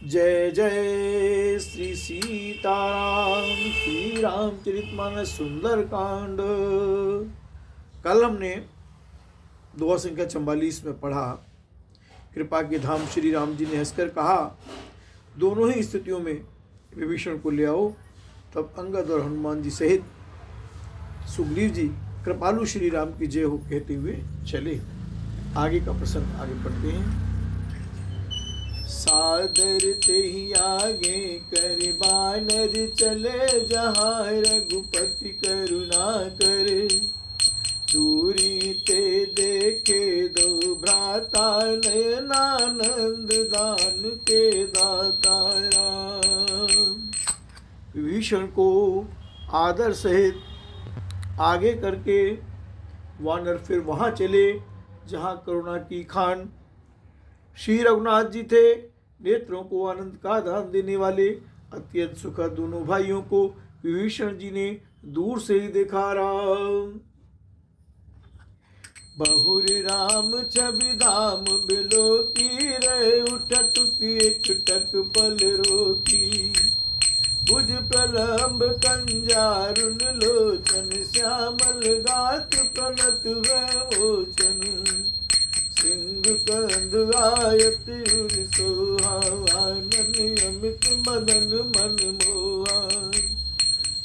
जय जय श्री सीताराम। श्री रामचरितमानस सुंदर कांड। कल हमने दुआ संख्या 44 में पढ़ा। कृपा के धाम श्री राम जी ने हंसकर कहा, दोनों ही स्थितियों में विभीषण को ले आओ। तब अंगद और हनुमान जी सहित सुग्रीव जी कृपालु श्री राम की जय हो कहते हुए चले। आगे का प्रसंग आगे पढ़ते हैं। सादर ते ही आगे कर बानर चले, जहाँ रघुपति करुणा करे। दूरी ते देखे दो भ्राता, नयनानंद दान के दाता राम। विभीषण को आदर सहित आगे करके वानर फिर वहाँ चले जहाँ करुणा की खान श्री रघुनाथ जी थे। नेत्रों को आनंद का दान देने वाले अत्यंत सुखद दोनों भाइयों को विभीषण जी ने दूर से ही देखा। राम बहुर राम छवि धाम बिलो की, रे उठट एक टक पल रोकी। भुज प्रलंब कंजारुन लोचन, श्यामल गात प्रणत वोचन। सिंह कंद आयत उर सोहानन, अमित मदन मन मोहा।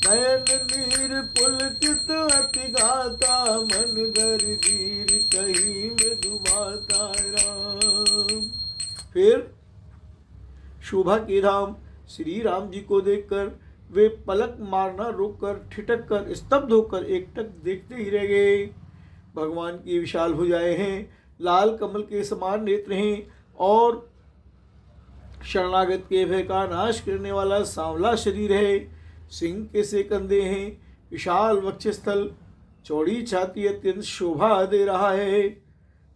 नयन नीर पुलकित अति गाता, मन घर धीर कही मृदुबाता राम। फिर शोभा के धाम श्री राम जी को देखकर वे पलक मारना रोककर ठिठक कर स्तब्ध होकर एकटक देखते ही रह गए। भगवान की विशाल भुजाएं हैं, लाल कमल के समान नेत्र हैं और शरणागत के भय का नाश करने वाला सांवला शरीर है। सिंह के से कंधे हैं, विशाल वक्षस्थल, चौड़ी छाती अत्यंत शोभा दे रहा है।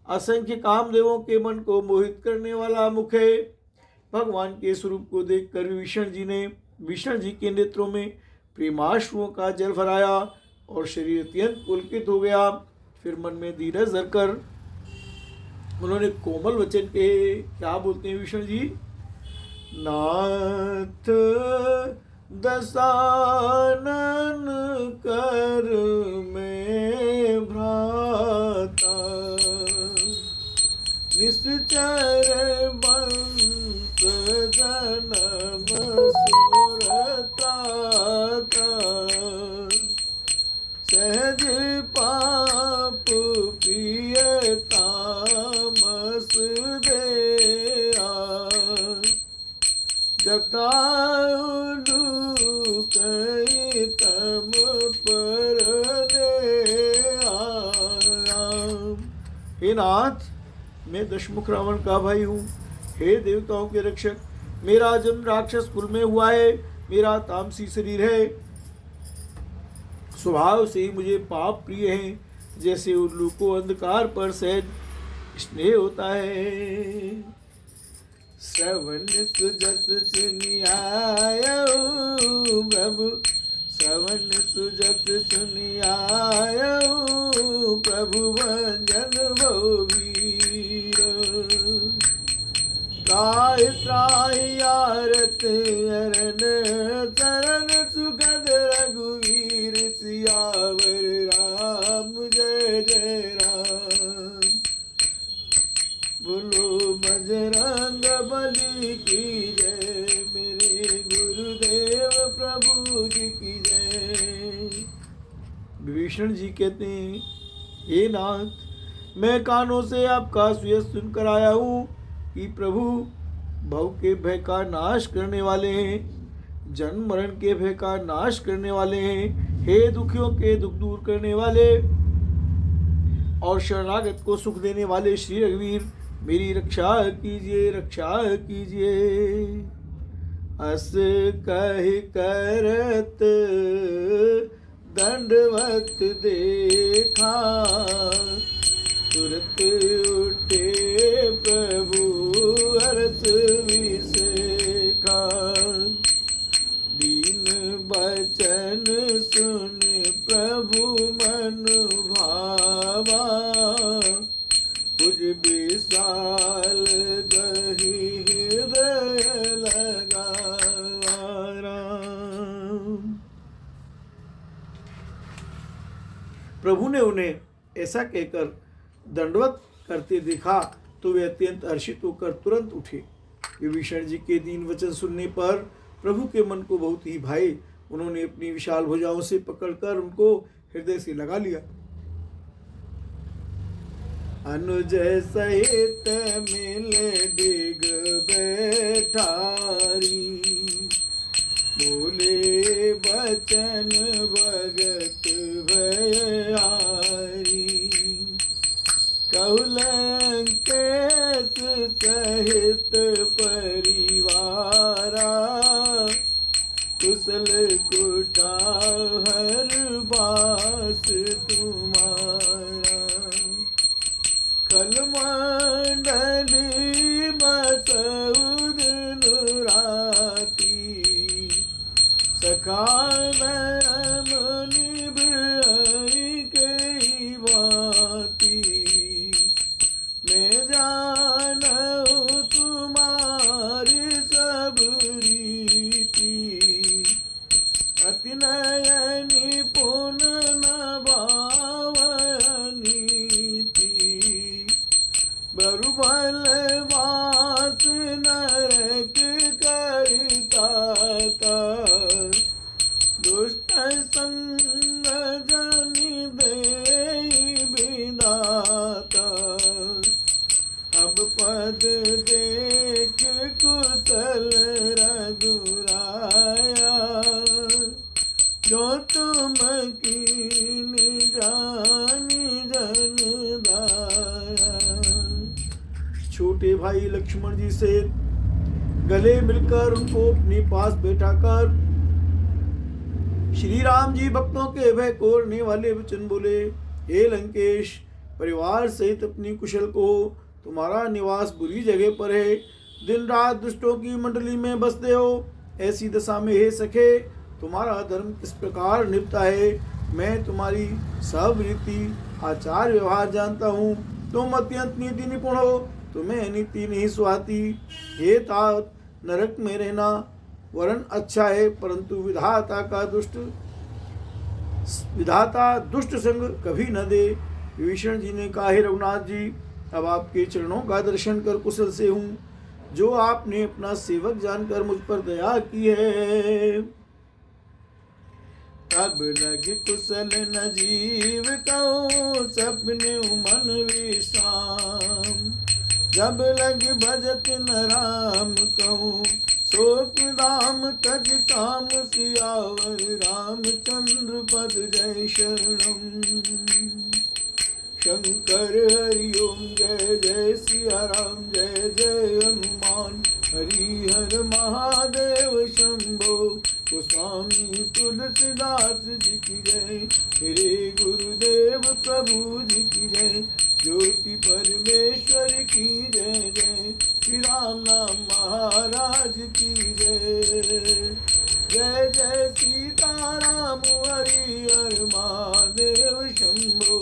असंख्य कामदेवों के मन को मोहित करने वाला मुख है। भगवान के स्वरूप को देखकर विभीषण जी के नेत्रों में प्रेमाश्रुओं का जल भराया और शरीर अत्यंत पुलकित हो गया। फिर मन में धीरज धरकर उन्होंने कोमल वचन कहे। क्या बोलते हैं विभीषण जी? नाथ दसानन कर में भ्राता, निश्चर बंस जनम सुरता। सहज पाप पिय तामस देरा, जतालु कई तम पर दे आराम। हे नाथ, मैं दशमुख रावण का भाई हूँ। हे देवताओं के रक्षक, मेरा जन्म राक्षस कुल में हुआ है। मेरा तामसी शरीर है। स्वभाव से ही मुझे पाप प्रिय हैं, जैसे उल्लू को अंधकार पर सहज स्नेह होता है। श्रवण सुजत सुनियायो प्रभु, श्रवण सुजत सुनियायो प्रभु, भंजन भोवीर। त्राहि त्राहि आरत अरन, चरण सुगद रघुवीर। सियावर राम जय जय राम। बोलो बजरंग बली की जय, मेरे गुरुदेव प्रभु जी की जय। विभीषण जी कहते हैं, हे नाथ, मैं कानों से आपका सुयश सुनकर आया हूँ कि प्रभु भव के भय का नाश करने वाले हैं, जन्म मरण के भय का नाश करने वाले हैं। हे दुखियों के दुख दूर करने वाले और शरणागत को सुख देने वाले श्री रघुवीर, मेरी रक्षा कीजिए, रक्षा कीजिए। अस कह करत दंडवत देखा, तुरत उठे प्रभु हर्ष विसेखा। दीन बचन सुन प्रभु मन भावा, तुझ विशाल गही हृदय प्रभु ने उन्हें ऐसा कहकर दंडवत करते देखा तो वे अत्यंत हर्षित होकर तुरंत उठे। विभीषण जी के दीन वचन सुनने पर प्रभु के मन को बहुत ही भाए। उन्होंने अपनी विशाल भुजाओं से पकड़कर उनको हृदय से लगा लिया। अनुज सहित मिले डिग बैठारी, बोले बचन भगत भयारी। कहु लंकेश सहित परिवारा, कुशल कुठार बास तुम्हारा। कलमंडली बसउदिन राती, सखा नरम निभाई कई बाती। मैं जानूं तुम्हारी सब रीति, अति नयनी पुन नभावनीति। बरुबल वास नरक करता था, दुष्ट संग जनि देई विधाता। अब पद देख कुशल रघुराया, जो तुम कीन जानी जन दाया। छोटे भाई लक्ष्मण जी से गले मिलकर उनको अपने पास बैठाकर श्री राम जी भक्तों के भय कोरने वाले वचन बोले। हे लंकेश, परिवार सहित अपनी कुशल को, तुम्हारा निवास बुरी जगह पर है। दिन रात दुष्टों की मंडली में बसते हो। ऐसी दशा में हे सखे, तुम्हारा धर्म किस प्रकार निभता है। मैं तुम्हारी सब रीति आचार व्यवहार जानता हूँ। तुम अत्यंत नीति निपुण हो, तुम्हें नीति नहीं सुहाती। हे तात, नरक में रहना वरन अच्छा है, परंतु विधाता दुष्ट संग कभी न दे। विभीषण जी ने कहा, हे रघुनाथ जी, अब आपके चरणों का दर्शन कर कुशल से हूँ, जो आपने अपना सेवक जानकर मुझ पर दया की है। तब लग कुशल न जीव कहो, सपने मन विश्राम। जब लग भजत न राम कहूँ, शोक दाम तज काम। सियावर रामचंद्र पद जय शरणम। शंकर हरि ओम जय जय सिया राम, जय जय हनुमान। हरिहर महादेव शंभो, गोस्वामी तुलसीदास जी की जय। मेरे गुरुदेव प्रभु जी की जय। ज्योति परमेश्वर की जय जय। श्री राम नाम महाराज की जय। जय जय सीताराम हरिहर महादेव शंभो।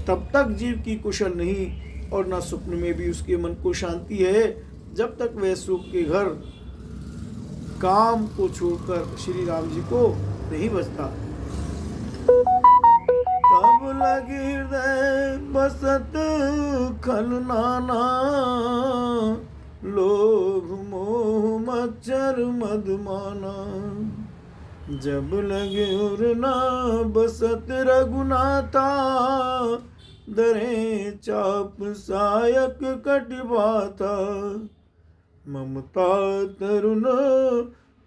तब तक जीव की कुशल नहीं और न स्वप्न में भी उसके मन को शांति है, जब तक वह सुख के घर काम को छोड़कर श्री राम जी को नहीं बसता। तब लगी हृदय बसत खल नाना, लोभ मोह मच्छर मधुमाना। जब लगे उड़ना बसत रघुनाथा, दरे चाप सायक कटवाता। ममता तरुण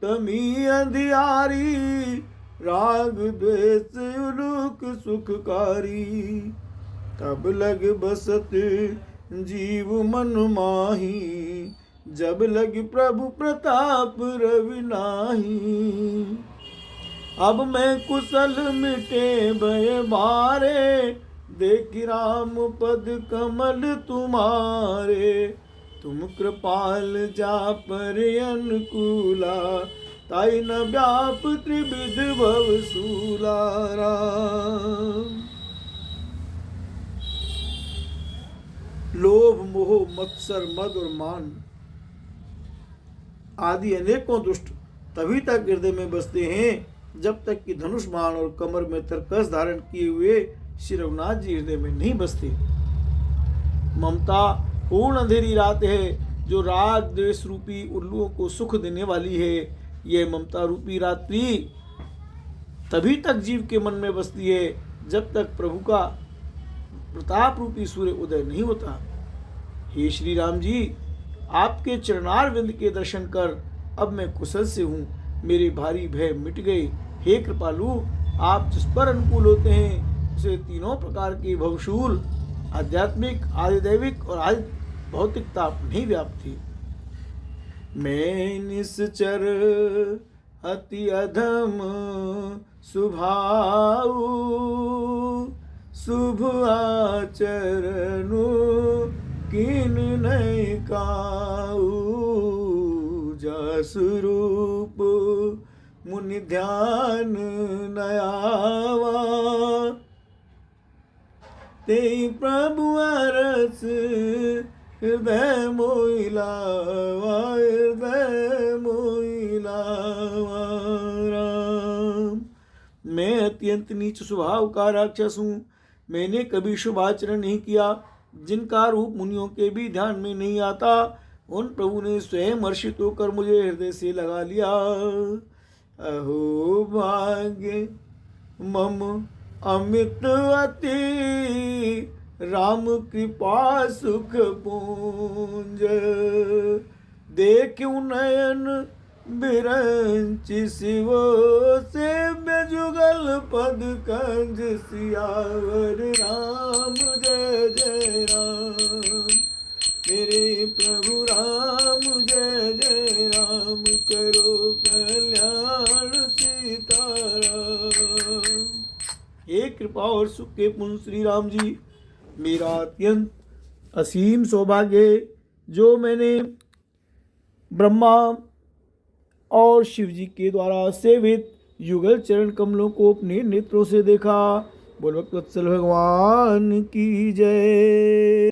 तमी अंधियारी, राग द्वेष उलूक सुखकारी। तब लग बसत जीव मन माही, जब लग प्रभु प्रताप रवि नाही। अब मैं कुशल मिटे भय बारे, देखि राम पद कमल तुम्हारे। तुम कृपाल जा पर अनुकूला, ताई न व्याप त्रिविध भव सूला। लोभ मोह मत्सर मद और मान आदि अनेकों दुष्ट तभी तक हृदय में बसते हैं जब तक कि धनुष बाण और कमर में तरकस धारण किए हुए श्री रघुनाथ जी हृदय में नहीं बसते। ममता पूर्ण अंधेरी रात है जो राग द्वेष रूपी उल्लुओं को सुख देने वाली है। यह ममता रूपी रात्रि तभी तक जीव के मन में बसती है जब तक प्रभु का प्रताप रूपी सूर्य उदय नहीं होता। हे श्री राम जी, आपके चरणारविंद के दर्शन कर अब मैं कुशल से हूँ, मेरे भारी भय मिट गए। हे कृपालु, आप जिस पर अनुकूल होते हैं उसे तीनों प्रकार के भवशूल आध्यात्मिक, आदिदैविक और आदि भौतिक ताप नहीं व्याप्ति। मैं निश्चर अति अधम सुभाऊ, शुभ आचरणु किन नहीं काऊ, जस रूप मुनि ध्यान नयावा, ते प्रभु अरस हृदय मोइलावा, हृदय मोइलावा। राम, मैं अत्यंत नीच स्वभाव का राक्षस हूँ। मैंने कभी शुभ आचरण नहीं किया, जिनका रूप मुनियों के भी ध्यान में नहीं आता। उन प्रभु ने स्वयं हर्षित होकर मुझे हृदय से लगा लिया। अहो भाग्य मम अमित अति, राम कृपा सुख पूंज, देखूं नयन बिरंच शिव से बेजुगल पद कंज सियावर। राम जय जय राम, मेरे प्रभु राम जय जय राम, करो कल्याण सीताराम। हे कृपा और सुख के पुण्य श्री राम जी, मेरा अत्यंत असीम सौभाग्य है जो मैंने ब्रह्मा और शिव जी के द्वारा सेवित युगल चरण कमलों को अपने नेत्रों से देखा। बोल भक्तवत्सल भगवान की जय।